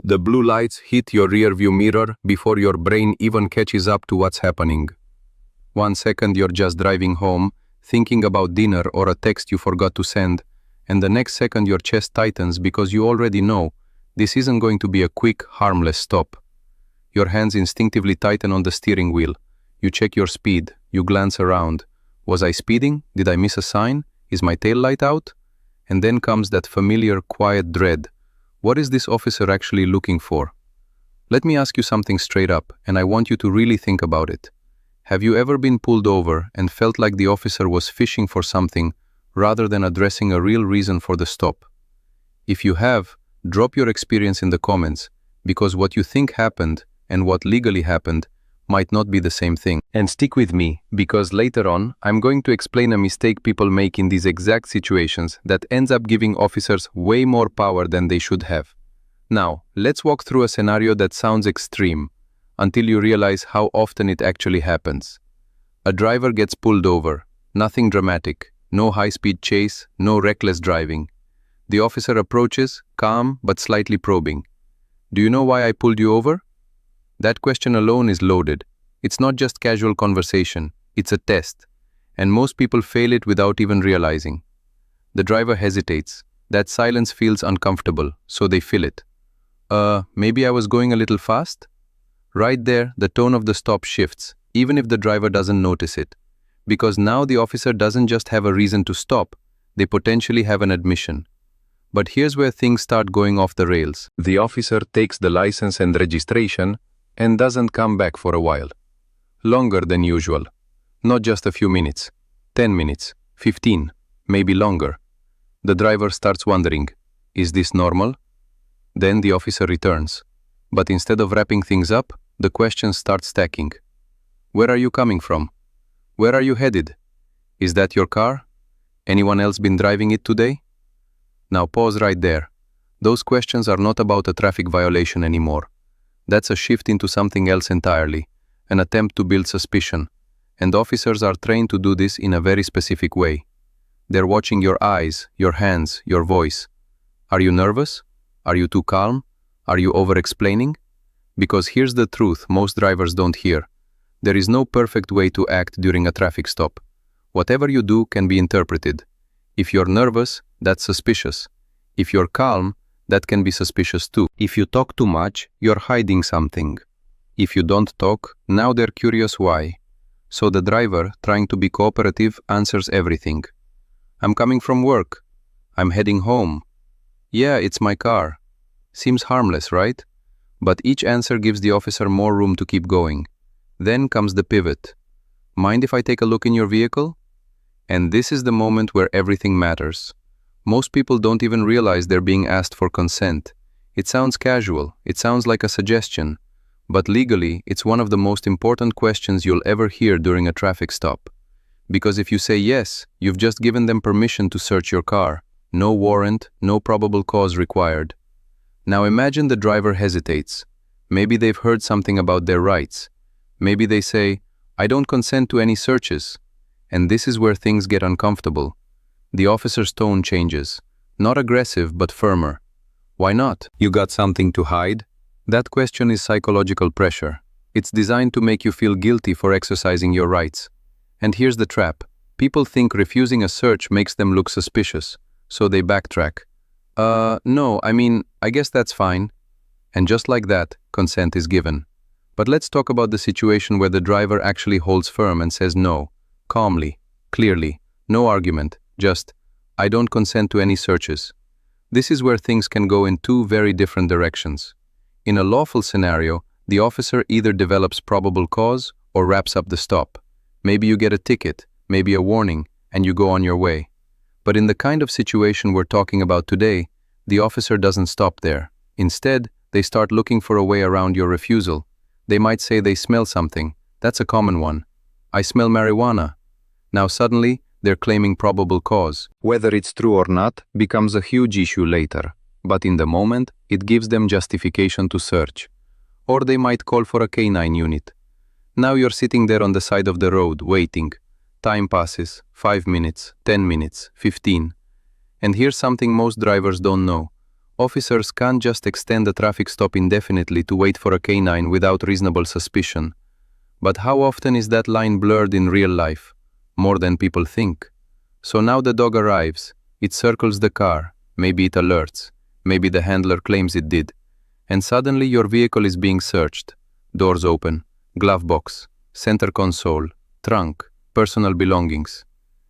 The blue lights hit your rearview mirror before your brain even catches up to what's happening. 1 second you're just driving home, thinking about dinner or a text you forgot to send, and the next second your chest tightens because you already know this isn't going to be a quick, harmless stop. Your hands instinctively tighten on the steering wheel. You check your speed, you glance around. Was I speeding? Did I miss a sign? Is my tail light out? And then comes that familiar, quiet dread. What is this officer actually looking for? Let me ask you something straight up, and I want you to really think about it. Have you ever been pulled over and felt like the officer was fishing for something rather than addressing a real reason for the stop? If you have, drop your experience in the comments, because what you think happened and what legally happened might not be the same thing. And stick with me, because later on, I'm going to explain a mistake people make in these exact situations that ends up giving officers way more power than they should have. Now, let's walk through a scenario that sounds extreme, until you realize how often it actually happens. A driver gets pulled over, nothing dramatic, no high-speed chase, no reckless driving. The officer approaches, calm but slightly probing. Do you know why I pulled you over? That question alone is loaded. It's not just casual conversation, it's a test. And most people fail it without even realizing. The driver hesitates. That silence feels uncomfortable, so they fill it. Maybe I was going a little fast? Right there, the tone of the stop shifts, even if the driver doesn't notice it. Because now the officer doesn't just have a reason to stop, they potentially have an admission. But here's where things start going off the rails. The officer takes the license and registration and doesn't come back for a while. Longer than usual. Not just a few minutes. 10 minutes. 15. Maybe longer. The driver starts wondering, is this normal? Then the officer returns. But instead of wrapping things up, the questions start stacking. Where are you coming from? Where are you headed? Is that your car? Anyone else been driving it today? Now pause right there. Those questions are not about a traffic violation anymore. That's a shift into something else entirely, an attempt to build suspicion. And officers are trained to do this in a very specific way. They're watching your eyes, your hands, your voice. Are you nervous? Are you too calm? Are you over-explaining? Because here's the truth most drivers don't hear. There is no perfect way to act during a traffic stop. Whatever you do can be interpreted. If you're nervous, that's suspicious. If you're calm, that can be suspicious too. If you talk too much, you're hiding something. If you don't talk, now they're curious why. So the driver, trying to be cooperative, answers everything. I'm coming from work. I'm heading home. Yeah, it's my car. Seems harmless, right? But each answer gives the officer more room to keep going. Then comes the pivot. Mind if I take a look in your vehicle? And this is the moment where everything matters. Most people don't even realize they're being asked for consent. It sounds casual, it sounds like a suggestion, but legally, it's one of the most important questions you'll ever hear during a traffic stop. Because if you say yes, you've just given them permission to search your car. No warrant, no probable cause required. Now imagine the driver hesitates. Maybe they've heard something about their rights. Maybe they say, I don't consent to any searches. And this is where things get uncomfortable. The officer's tone changes. Not aggressive, but firmer. Why not? You got something to hide? That question is psychological pressure. It's designed to make you feel guilty for exercising your rights. And here's the trap. People think refusing a search makes them look suspicious, so they backtrack. No, I guess that's fine. And just like that, consent is given. But let's talk about the situation where the driver actually holds firm and says no, calmly, clearly, no argument, just, I don't consent to any searches. This is where things can go in two very different directions. In a lawful scenario, the officer either develops probable cause or wraps up the stop. Maybe you get a ticket, maybe a warning, and you go on your way. But in the kind of situation we're talking about today, the officer doesn't stop there. Instead, they start looking for a way around your refusal. They might say they smell something. That's a common one. I smell marijuana. Now suddenly, they're claiming probable cause. Whether it's true or not becomes a huge issue later. But in the moment, it gives them justification to search. Or they might call for a canine unit. Now you're sitting there on the side of the road, waiting. Time passes, 5 minutes, 10 minutes, 15. And here's something most drivers don't know. Officers can't just extend a traffic stop indefinitely to wait for a canine without reasonable suspicion. But how often is that line blurred in real life? More than people think. So now the dog arrives, it circles the car, maybe it alerts, maybe the handler claims it did, and suddenly your vehicle is being searched. Doors open, glove box, center console, trunk, personal belongings.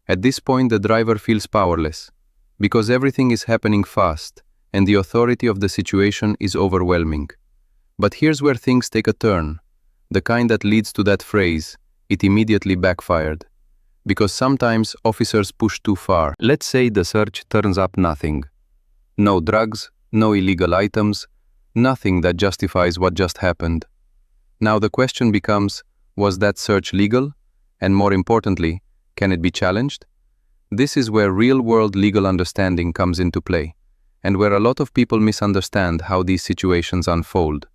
At this point the driver feels powerless, because everything is happening fast, and the authority of the situation is overwhelming. But here's where things take a turn, the kind that leads to that phrase, "it immediately backfired." Because sometimes officers push too far. Let's say the search turns up nothing. No drugs, no illegal items, nothing that justifies what just happened. Now the question becomes, was that search legal? And more importantly, can it be challenged? This is where real-world legal understanding comes into play, and where a lot of people misunderstand how these situations unfold.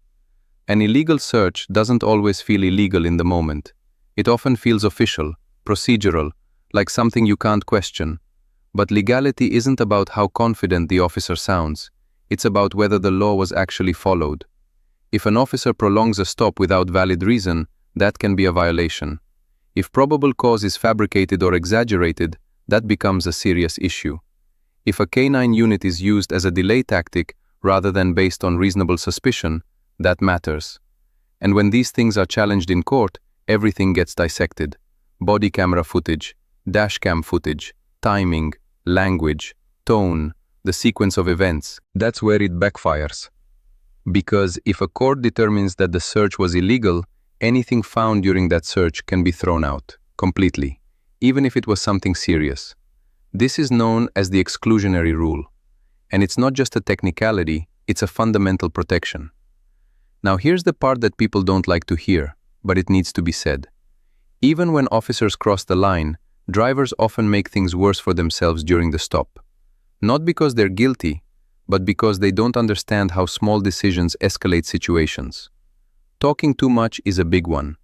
An illegal search doesn't always feel illegal in the moment. It often feels official, procedural, like something you can't question. But legality isn't about how confident the officer sounds. It's about whether the law was actually followed. If an officer prolongs a stop without valid reason, that can be a violation. If probable cause is fabricated or exaggerated, that becomes a serious issue. If a canine unit is used as a delay tactic rather than based on reasonable suspicion, that matters. And when these things are challenged in court, everything gets dissected. Body camera footage, dashcam footage, timing, language, tone, the sequence of events. That's where it backfires. Because if a court determines that the search was illegal, anything found during that search can be thrown out, completely, even if it was something serious. This is known as the exclusionary rule. And it's not just a technicality, it's a fundamental protection. Now here's the part that people don't like to hear, but it needs to be said. Even when officers cross the line, drivers often make things worse for themselves during the stop. Not because they're guilty, but because they don't understand how small decisions escalate situations. Talking too much is a big one.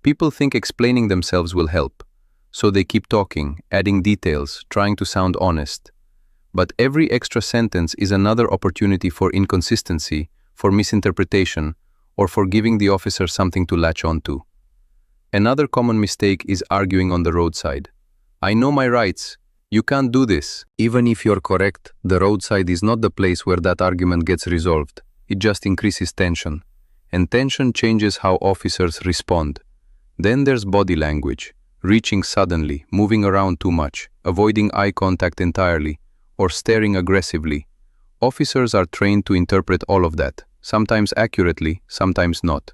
People think explaining themselves will help, so they keep talking, adding details, trying to sound honest. But every extra sentence is another opportunity for inconsistency, for misinterpretation, or for giving the officer something to latch onto. Another common mistake is arguing on the roadside. I know my rights. You can't do this. Even if you're correct, the roadside is not the place where that argument gets resolved. It just increases tension. And tension changes how officers respond. Then there's body language. Reaching suddenly, moving around too much, avoiding eye contact entirely, or staring aggressively. Officers are trained to interpret all of that, sometimes accurately, sometimes not.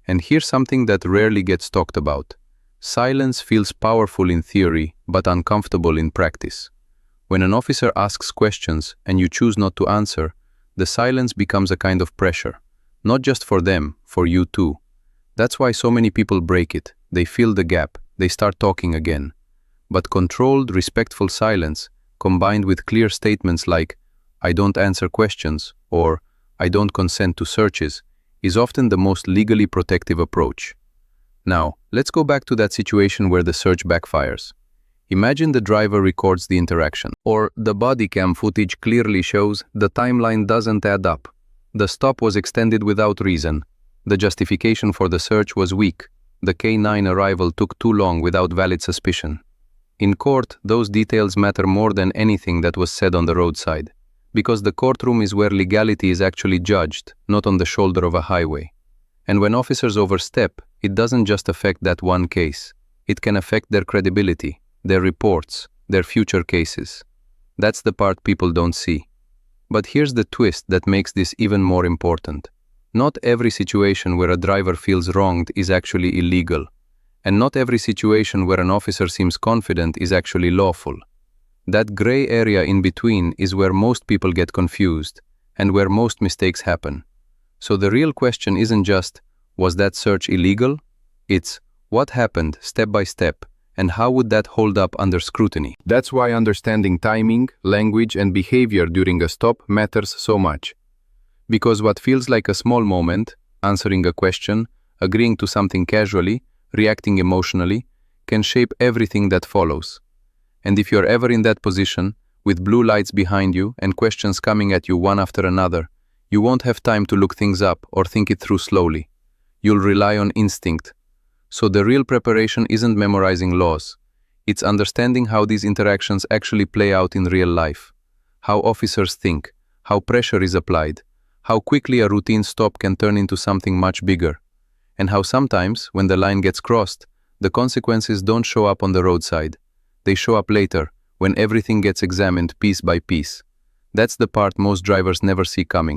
And here's something that rarely gets talked about. Silence feels powerful in theory, but uncomfortable in practice. When an officer asks questions and you choose not to answer, the silence becomes a kind of pressure. Not just for them, for you too. That's why so many people break it. They fill the gap, they start talking again. But controlled, respectful silence, combined with clear statements like, "I don't answer questions," or "I don't consent to searches," is often the most legally protective approach. Now, let's go back to that situation where the search backfires. Imagine the driver records the interaction, or the body cam footage clearly shows the timeline doesn't add up. The stop was extended without reason. The justification for the search was weak. The K9 arrival took too long without valid suspicion. In court, those details matter more than anything that was said on the roadside, because the courtroom is where legality is actually judged, not on the shoulder of a highway. And when officers overstep, it doesn't just affect that one case. It can affect their credibility, their reports, their future cases. That's the part people don't see. But here's the twist that makes this even more important. Not every situation where a driver feels wronged is actually illegal. And not every situation where an officer seems confident is actually lawful. That gray area in between is where most people get confused, and where most mistakes happen. So the real question isn't just, was that search illegal? It's, what happened step by step, and how would that hold up under scrutiny? That's why understanding timing, language, and behavior during a stop matters so much. Because what feels like a small moment, answering a question, agreeing to something casually, reacting emotionally, can shape everything that follows. And if you're ever in that position, with blue lights behind you and questions coming at you one after another, you won't have time to look things up or think it through slowly. You'll rely on instinct. So the real preparation isn't memorizing laws. It's understanding how these interactions actually play out in real life. How officers think, how pressure is applied, how quickly a routine stop can turn into something much bigger, and how sometimes, when the line gets crossed, the consequences don't show up on the roadside. They show up later, when everything gets examined piece by piece. That's the part most drivers never see coming.